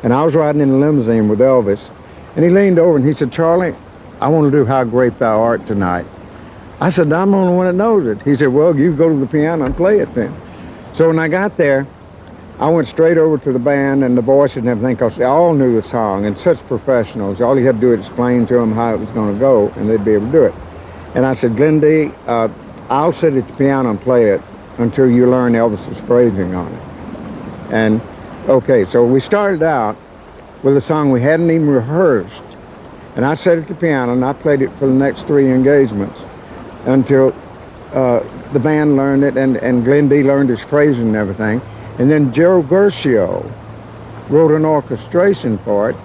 and I was riding in a limousine with Elvis, and he leaned over and he said, "Charlie, I want to do How Great Thou Art tonight." I said, "I'm the only one that knows it." He said, "Well, you go to the piano and play it then." So when I got there, I went straight over to the band and the voices and everything, because they all knew the song, and such professionals. All you had to do is explain to them how it was going to go, and they'd be able to do it. And I said, "Glenn D., I'll sit at the piano and play it until you learn Elvis's phrasing on it." And okay, so we started out with a song we hadn't even rehearsed, and I sat at the piano and I played it for the next 3 engagements until the band learned it, and Glenn D. learned his phrasing and everything. And then Joe Gershio wrote an orchestration for it,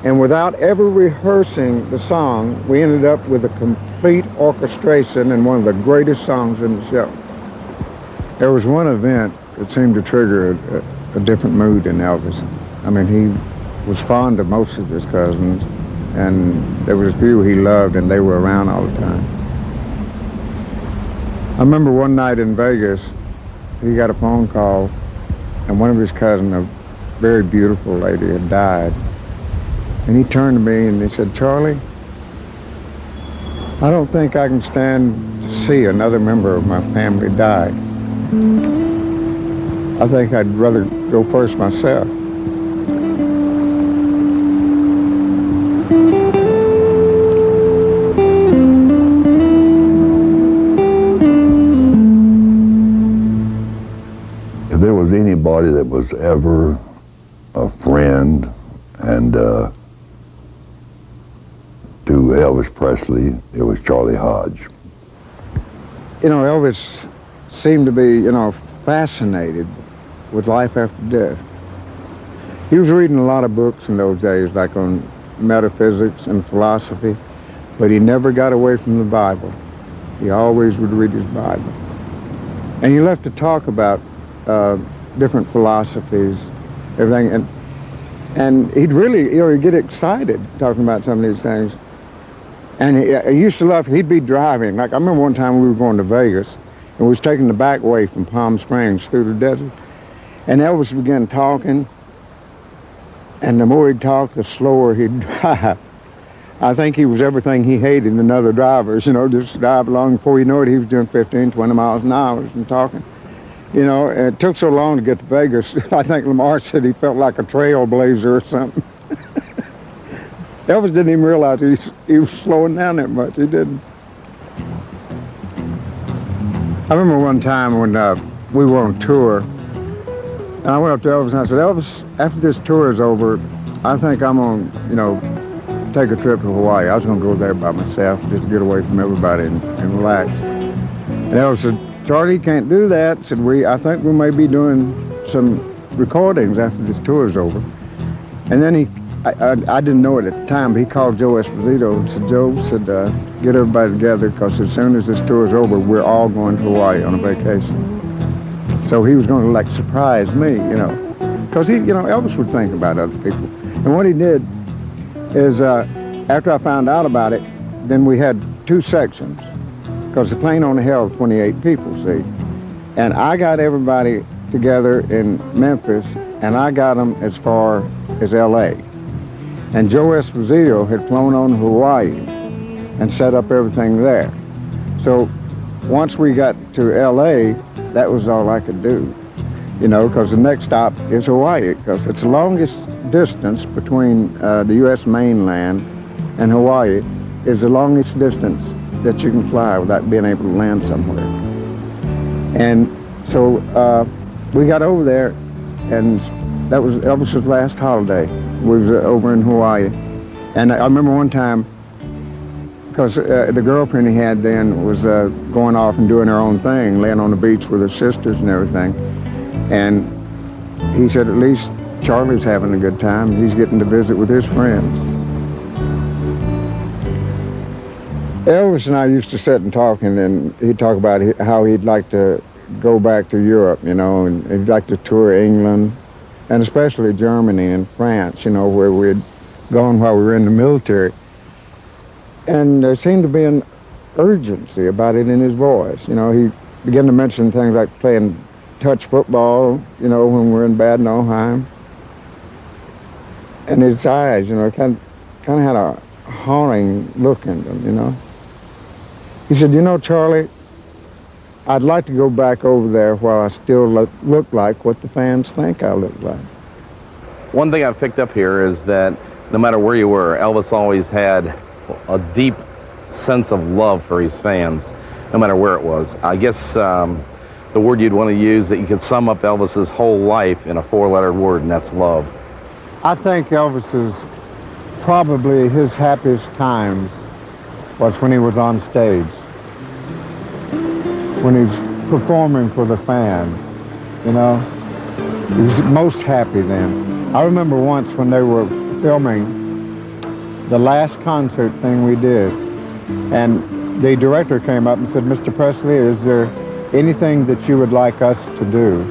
and without ever rehearsing the song, we ended up with a complete orchestration and one of the greatest songs in the show. There was one event that seemed to trigger a different mood in Elvis. I mean, he was fond of most of his cousins, and there was a few he loved, and they were around all the time. I remember one night in Vegas, he got a phone call, and one of his cousins, a very beautiful lady, had died. And he turned to me and he said, "Charlie, I don't think I can stand to see another member of my family die. I think I'd rather go first myself." If there was anybody that was ever a friend and to Elvis Presley, it was Charlie Hodge. You know, Elvis seemed to be, you know, fascinated with life after death. He was reading a lot of books in those days, like on metaphysics and philosophy, but he never got away from the Bible. He always would read his Bible. And you left to talk about different philosophies, everything, and he'd really, you know, he'd get excited talking about some of these things. And he used to love, he'd be driving. Like, I remember one time we were going to Vegas, and we was taking the back way from Palm Springs through the desert. And Elvis began talking, and the more he'd talk, the slower he'd drive. I think he was everything he hated in other drivers, you know, just drive along. Before you know it, he was doing 15, 20 miles an hour and talking. You know, and it took so long to get to Vegas, I think Lamar said he felt like a trailblazer or something. Elvis didn't even realize he was slowing down that much. He didn't. I remember one time when we were on tour, and I went up to Elvis and I said, "Elvis, after this tour is over, I think I'm going to, you know, take a trip to Hawaii. I was going to go there by myself, just get away from everybody and relax." And Elvis said, "Charlie, you can't do that." I said, I think we may be doing some recordings after this tour is over. And then I didn't know it at the time, but he called Joe Esposito and said, "Joe," said, "get everybody together, because as soon as this tour is over, we're all going to Hawaii on a vacation." So he was going to, like, surprise me, you know, because he, you know, Elvis would think about other people. And what he did is, after I found out about it, then we had 2 sections, because the plane only held 28 people, see. And I got everybody together in Memphis, and I got them as far as L.A. And Joe Esposito had flown on Hawaii and set up everything there. So once we got to L.A., that was all I could do, you know, because the next stop is Hawaii, because it's the longest distance between the U.S. mainland and Hawaii is the longest distance that you can fly without being able to land somewhere. And so we got over there, and that was Elvis's last holiday. We was over in Hawaii. And I remember one time, because the girlfriend he had then was going off and doing her own thing, laying on the beach with her sisters and everything. And he said, at least Charlie's having a good time. He's getting to visit with his friends. Elvis and I used to sit and talk, and he'd talk about how he'd like to go back to Europe, you know, and he'd like to tour England, and especially Germany and France, you know, where we'd gone while we were in the military. And there seemed to be an urgency about it in his voice. You know, he began to mention things like playing touch football, you know, when we were in Bad Nauheim. And his eyes, you know, kind of had a haunting look in them, you know. He said, you know, Charlie, I'd like to go back over there while I still look like what the fans think I look like. One thing I've picked up here is that no matter where you were, Elvis always had a deep sense of love for his fans, no matter where it was. I guess the word you'd want to use, that you could sum up Elvis's whole life in a four-letter word, and that's love. I think Elvis's, probably his happiest times was when he was on stage, when he's performing for the fans, you know. He was most happy then. I remember once when they were filming the last concert thing we did, and the director came up and said, Mr. Presley, is there anything that you would like us to do?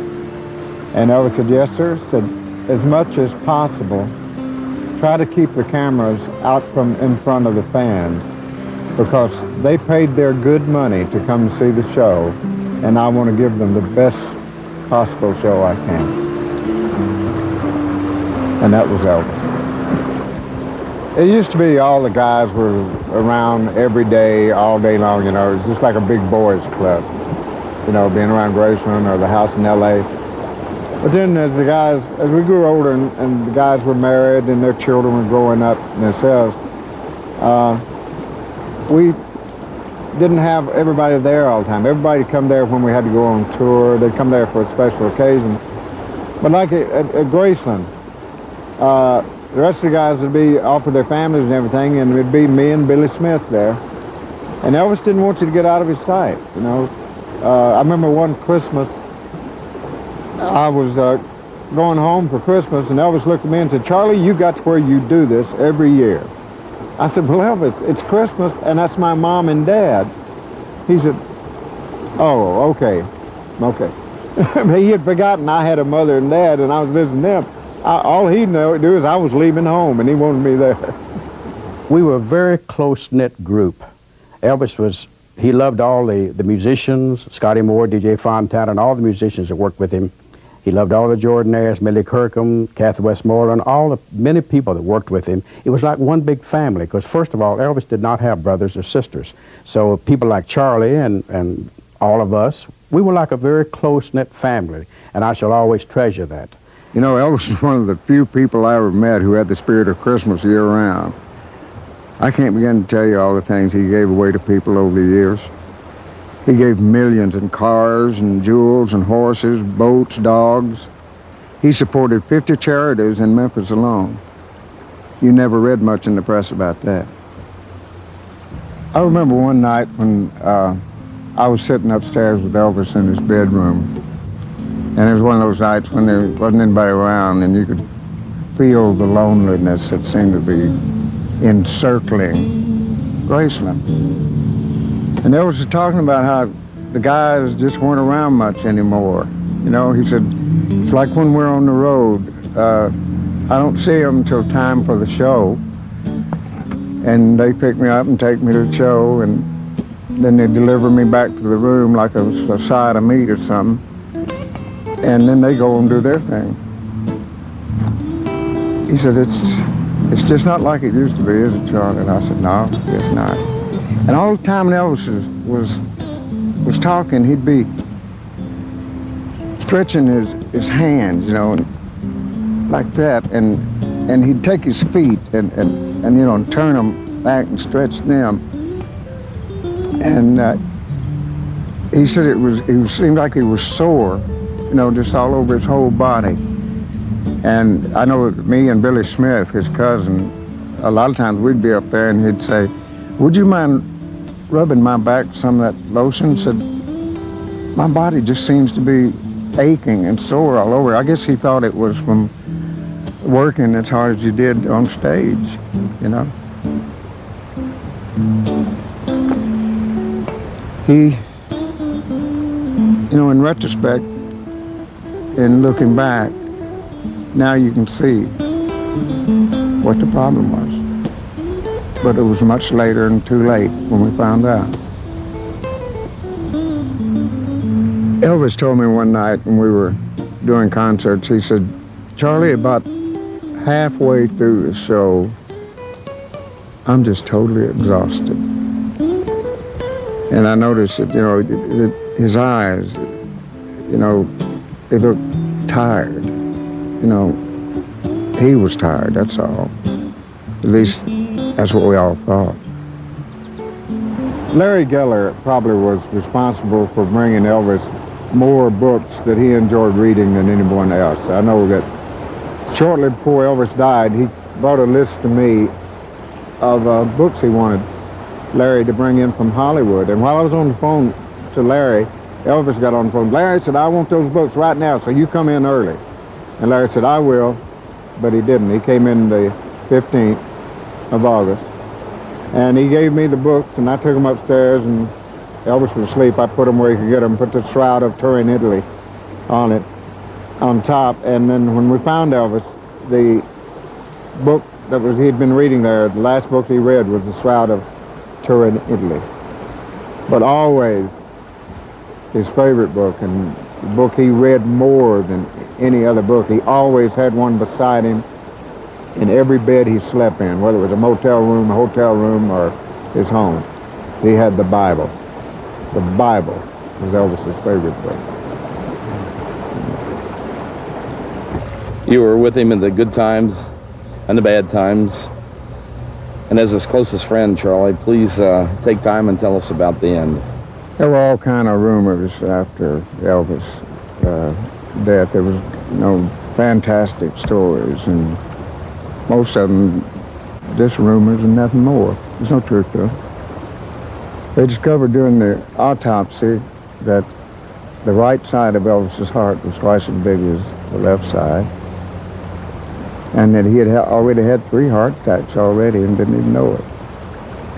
And Elvis said, yes, sir. Said, as much as possible, try to keep the cameras out from in front of the fans, because they paid their good money to come see the show, and I want to give them the best possible show I can. And that was Elvis. It used to be all the guys were around every day, all day long, you know. It was just like a big boys club, you know, being around Graceland or the house in L.A. But then as we grew older and the guys were married and their children were growing up themselves, we didn't have everybody there all the time. Everybody come there when we had to go on tour. They'd come there for a special occasion. But like at Graceland, the rest of the guys would be off with their families and everything, and it'd be me and Billy Smith there. And Elvis didn't want you to get out of his sight, you know. I remember one Christmas, I was going home for Christmas, and Elvis looked at me and said, Charlie, you got to where you do this every year. I said, well, Elvis, it's Christmas, and that's my mom and dad. He said, oh, okay. He had forgotten I had a mother and dad, and I was visiting them. All he knew to do is I was leaving home, and he wanted me there. We were a very close-knit group. Elvis he loved all the musicians, Scotty Moore, DJ Fontana, and all the musicians that worked with him. He loved all the Jordanaires, Millie Kirkham, Kathy Westmoreland, all the many people that worked with him. It was like one big family, because first of all, Elvis did not have brothers or sisters. So people like Charlie and all of us, we were like a very close-knit family, and I shall always treasure that. You know, Elvis is one of the few people I ever met who had the spirit of Christmas year-round. I can't begin to tell you all the things he gave away to people over the years. He gave millions in cars and jewels and horses, boats, dogs. He supported 50 charities in Memphis alone. You never read much in the press about that. I remember one night when I was sitting upstairs with Elvis in his bedroom, and it was one of those nights when there wasn't anybody around, and you could feel the loneliness that seemed to be encircling Graceland. And Elvis was talking about how the guys just weren't around much anymore. You know, he said, it's like when we're on the road, I don't see them until time for the show, and they pick me up and take me to the show, and then they deliver me back to the room like it was a side of meat or something. And then they go and do their thing. He said, it's just not like it used to be, is it, Charlie? And I said, no, it's not. And all the time when Elvis was talking, he'd be stretching his hands, you know, like that, and he'd take his feet and you know, and turn them back and stretch them. And he said it seemed like he was sore, you know, just all over his whole body. And I know me and Billy Smith, his cousin, a lot of times we'd be up there and he'd say, would you mind rubbing my back some of that lotion? Said, my body just seems to be aching and sore all over. I guess he thought it was from working as hard as you did on stage, you know. He, you know, in retrospect, in looking back, now you can see what the problem was. But it was much later and too late when we found out. Elvis told me one night when we were doing concerts, he said, Charlie, about halfway through the show, I'm just totally exhausted. And I noticed that, you know, his eyes, you know, they looked tired. You know, he was tired, that's all. At least that's what we all thought. Larry Geller probably was responsible for bringing Elvis more books that he enjoyed reading than anyone else. I know that shortly before Elvis died, he brought a list to me of books he wanted Larry to bring in from Hollywood. And while I was on the phone to Larry, Elvis got on the phone. Larry said, I want those books right now, so you come in early. And Larry said, I will, but he didn't. He came in the 15th of August. And he gave me the books, and I took them upstairs, and Elvis was asleep. I put them where he could get them, put the Shroud of Turin, Italy on it, on top. And then when we found Elvis, the book that he'd been reading there, the last book he read was the Shroud of Turin, Italy. But always his favorite book, and the book he read more than any other book, he always had one beside him in every bed he slept in, whether it was a motel room, a hotel room, or his home. He had the Bible. The Bible was Elvis's favorite book. You were with him in the good times and the bad times. And as his closest friend, Charlie, please take time and tell us about the end. There were all kind of rumors after Elvis' death. There was, you know, fantastic stories, and most of them just rumors and nothing more. There's no truth to it. They discovered during the autopsy that the right side of Elvis's heart was twice as big as the left side, and that he had already had 3 heart attacks already and didn't even know it.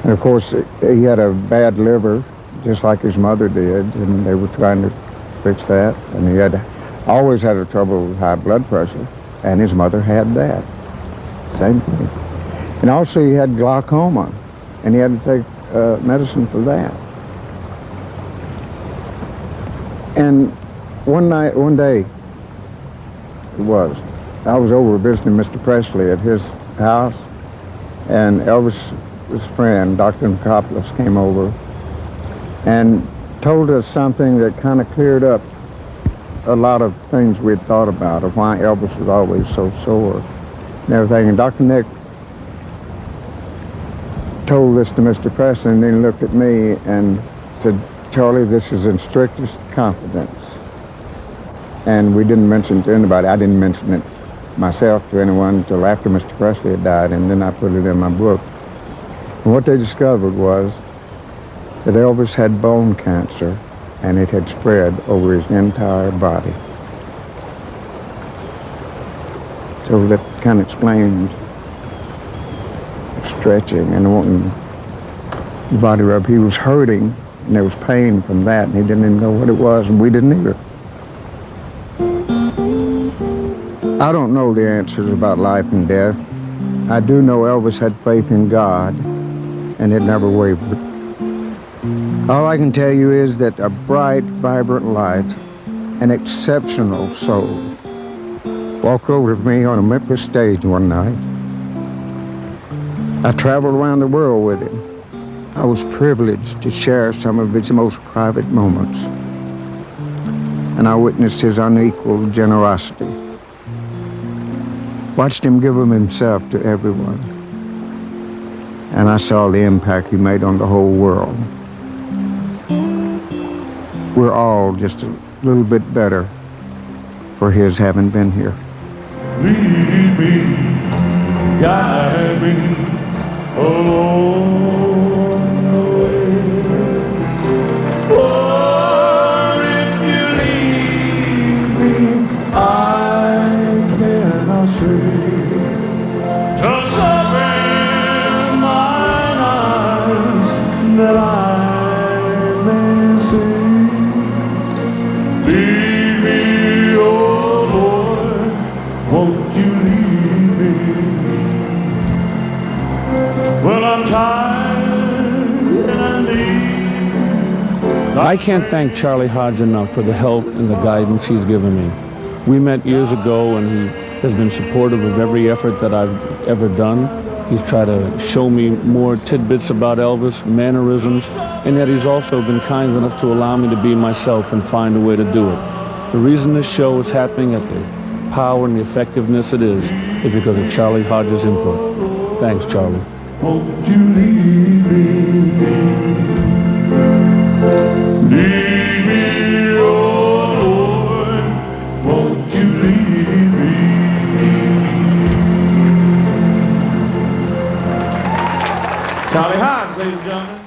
And of course, he had a bad liver, just like his mother did, and they were trying to fix that. And he had always had a trouble with high blood pressure, and his mother had that. Same thing. And also he had glaucoma, and he had to take medicine for that. And one day, I was over visiting Mr. Presley at his house, and Elvis's friend, Dr. Nicopoulos, came over and told us something that kind of cleared up a lot of things we'd thought about, of why Elvis was always so sore and everything. And Dr. Nick told this to Mr. Presley, and then he looked at me and said, Charlie, this is in strictest confidence. And we didn't mention it to anybody. I didn't mention it myself to anyone until after Mr. Presley had died, and then I put it in my book. And what they discovered was that Elvis had bone cancer, and it had spread over his entire body. So that kind of explained stretching and wanting the body rub. He was hurting, and there was pain from that, and he didn't even know what it was, and we didn't either. I don't know the answers about life and death. I do know Elvis had faith in God, and it never wavered. All I can tell you is that a bright, vibrant light, an exceptional soul, walked over to me on a Memphis stage one night. I traveled around the world with him. I was privileged to share some of his most private moments, and I witnessed his unequaled generosity. Watched him give of himself to everyone, and I saw the impact he made on the whole world. We're all just a little bit better for his having been here. lead me, guide me along the way. For if you leave me, I cannot stray. Just open mine eyes that I may see. Lead me, oh Lord, won't you lead me? Well, I'm tired and I need. I can't thank Charlie Hodge enough for the help and the guidance he's given me. We met years ago, and he has been supportive of every effort that I've ever done. He's tried to show me more tidbits about Elvis, mannerisms, and yet he's also been kind enough to allow me to be myself and find a way to do it. The reason this show is happening at the power and the effectiveness it is because of Charlie Hodge's input. Thanks, Charlie. Won't you lead me? Lead me, oh Lord, won't you lead me? Charlie Hodge, ladies and gentlemen.